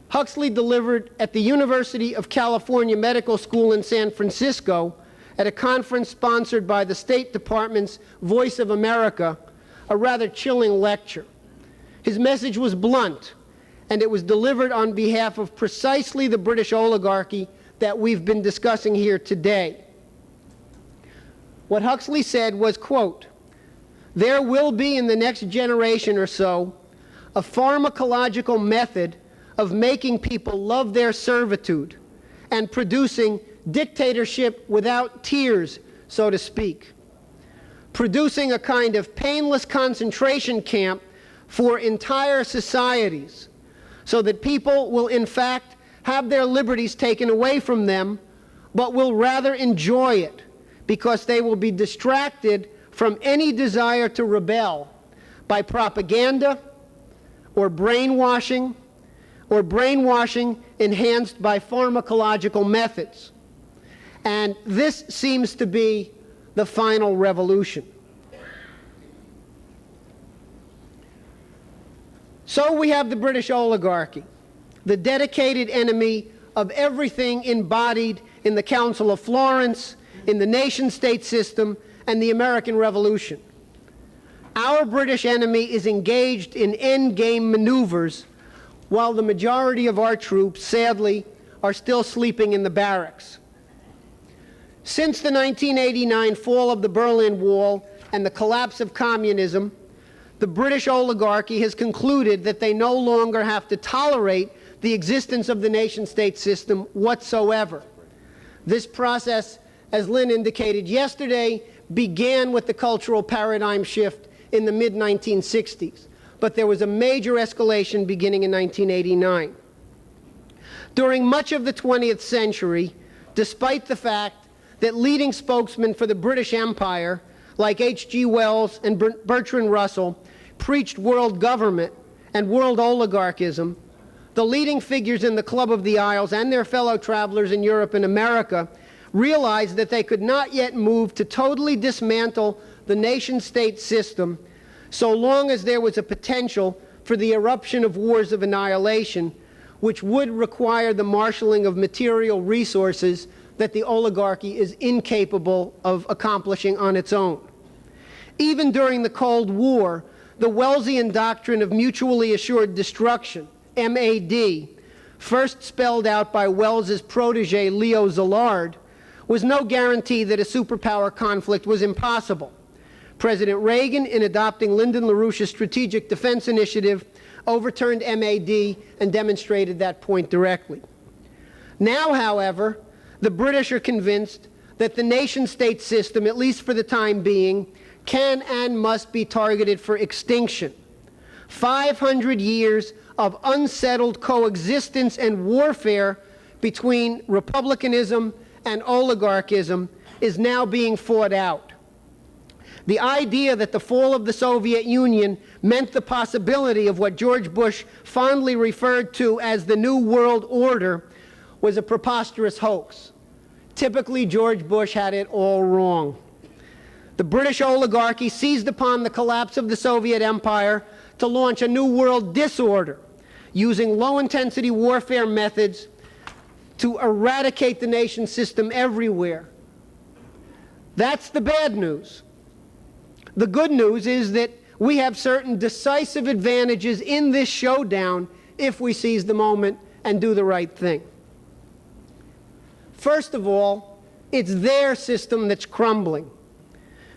Huxley delivered at the University of California Medical School in San Francisco, at a conference sponsored by the State Department's Voice of America, a rather chilling lecture. His message was blunt, and it was delivered on behalf of precisely the British oligarchy that we've been discussing here today. What Huxley said was, quote, "There will be in the next generation or so a pharmacological method of making people love their servitude and producing dictatorship without tears, so to speak. Producing a kind of painless concentration camp for entire societies so that people will in fact have their liberties taken away from them, but will rather enjoy it because they will be distracted from any desire to rebel by propaganda or brainwashing enhanced by pharmacological methods." And this seems to be the final revolution. So we have the British oligarchy, the dedicated enemy of everything embodied in the Council of Florence, in the nation-state system, and the American Revolution. Our British enemy is engaged in endgame maneuvers, while the majority of our troops, sadly, are still sleeping in the barracks. Since the 1989 fall of the Berlin Wall and the collapse of communism, the British oligarchy has concluded that they no longer have to tolerate the existence of the nation-state system whatsoever. This process, as Lynn indicated yesterday, began with the cultural paradigm shift in the mid-1960s, but there was a major escalation beginning in 1989. During much of the 20th century, despite the fact that leading spokesmen for the British Empire, like H.G. Wells and Bertrand Russell, preached world government and world oligarchism, the leading figures in the Club of the Isles and their fellow travelers in Europe and America realized that they could not yet move to totally dismantle the nation-state system so long as there was a potential for the eruption of wars of annihilation, which would require the marshaling of material resources that the oligarchy is incapable of accomplishing on its own. Even during the Cold War, the Wellesian doctrine of mutually assured destruction, MAD, first spelled out by Welles's protege Leo Szilard, was no guarantee that a superpower conflict was impossible. President Reagan, in adopting Lyndon LaRouche's Strategic Defense Initiative, overturned MAD and demonstrated that point directly. Now, however, the British are convinced that the nation-state system, at least for the time being, can and must be targeted for extinction. 500 years of unsettled coexistence and warfare between republicanism and oligarchism is now being fought out. The idea that the fall of the Soviet Union meant the possibility of what George Bush fondly referred to as the New World Order was a preposterous hoax. Typically, George Bush had it all wrong. The British oligarchy seized upon the collapse of the Soviet Empire to launch a new world disorder, using low-intensity warfare methods to eradicate the nation system everywhere. That's the bad news. The good news is that we have certain decisive advantages in this showdown if we seize the moment and do the right thing. First of all, it's their system that's crumbling.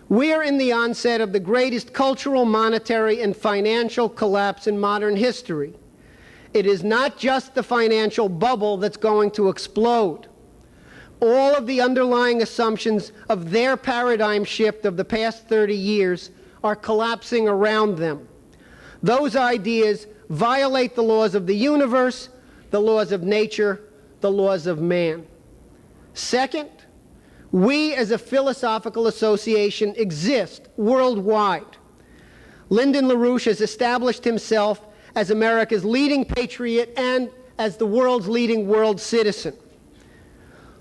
We are in the onset of the greatest cultural, monetary, and financial collapse in modern history. It is not just the financial bubble that's going to explode. All of the underlying assumptions of their paradigm shift of the past 30 years are collapsing around them. Those ideas violate the laws of the universe, the laws of nature, the laws of man. Second, we as a philosophical association exist worldwide. Lyndon LaRouche has established himself as America's leading patriot and as the world's leading world citizen.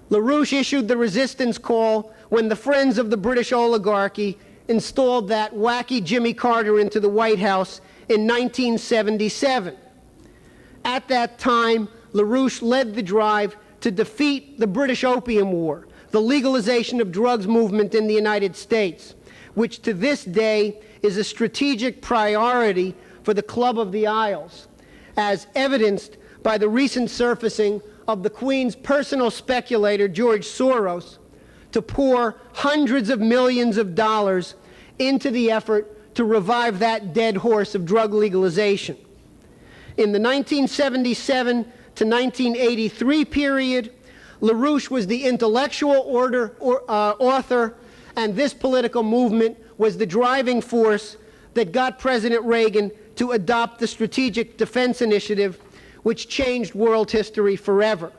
LaRouche issued the resistance call when the friends of the British oligarchy installed that wacky Jimmy Carter into the White House in 1977. At that time, LaRouche led the drive to defeat the British Opium War, the legalization of drugs movement in the United States, which to this day is a strategic priority for the Club of the Isles, as evidenced by the recent surfacing of the Queen's personal speculator, George Soros, to pour hundreds of millions of dollars into the effort to revive that dead horse of drug legalization. In the 1977 to 1983 period, LaRouche was the intellectual author, and this political movement was the driving force that got President Reagan to adopt the Strategic Defense Initiative, which changed world history forever.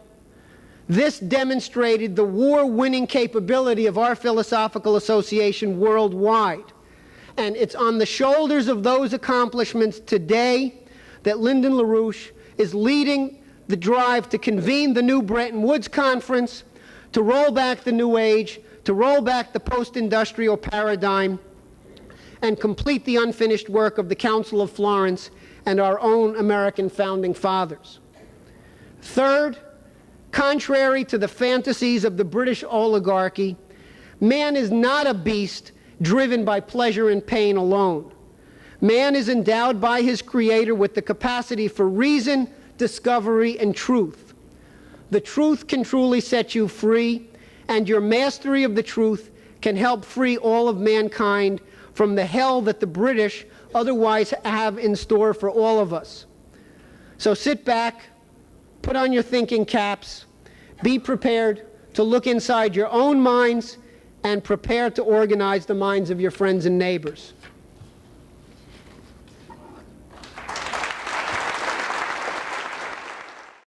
This demonstrated the war-winning capability of our philosophical association worldwide. And it's on the shoulders of those accomplishments today that Lyndon LaRouche is leading the drive to convene the new Bretton Woods Conference, to roll back the New Age, to roll back the post-industrial paradigm and complete the unfinished work of the Council of Florence and our own American founding fathers. Third, contrary to the fantasies of the British oligarchy, man is not a beast driven by pleasure and pain alone. Man is endowed by his Creator with the capacity for reason, discovery, and truth. The truth can truly set you free, and your mastery of the truth can help free all of mankind from the hell that the British otherwise have in store for all of us. So sit back, put on your thinking caps, be prepared to look inside your own minds, and prepare to organize the minds of your friends and neighbors.